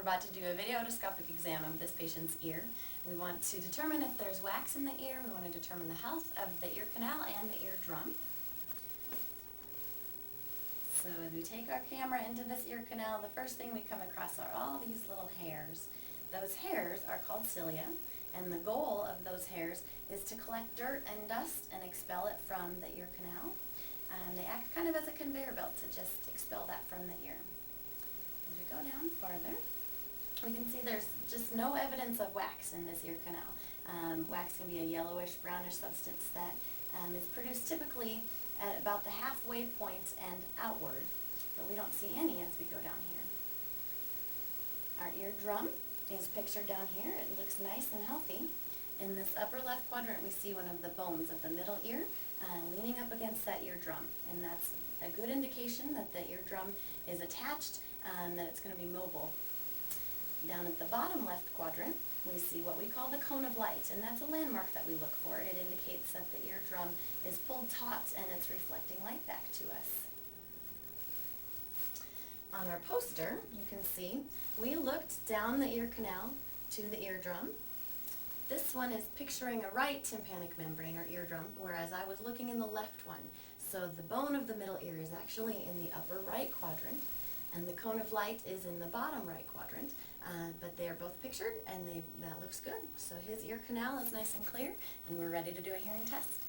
We're about to do a video otoscopic exam of this patient's ear. We want to determine if there's wax in the ear. We want to determine the health of the ear canal and the eardrum. So as we take our camera into this ear canal, the first thing we come across are all these little hairs. Those hairs are called cilia, and the goal of those hairs is to collect dirt and dust and expel it from the ear canal. They act kind of as a conveyor belt to just expel that from the ear. As we go down farther, we can see there's just no evidence of wax in this ear canal. Wax can be a yellowish, brownish substance that is produced typically at about the halfway point and outward, but we don't see any as we go down here. Our eardrum is pictured down here. It looks nice and healthy. In this upper left quadrant, we see one of the bones of the middle ear leaning up against that eardrum, and that's a good indication that the eardrum is attached, that it's going to be mobile. Down at the bottom left quadrant, we see what we call the cone of light, and that's a landmark that we look for. It indicates that the eardrum is pulled taut and it's reflecting light back to us. On our poster, you can see we looked down the ear canal to the eardrum. This one is picturing a right tympanic membrane or eardrum, whereas I was looking in the left one. So the bone of the middle ear is actually in the upper right quadrant, and the cone of light is in the bottom right quadrant, but they are both pictured, and that looks good. So his ear canal is nice and clear, and we're ready to do a hearing test.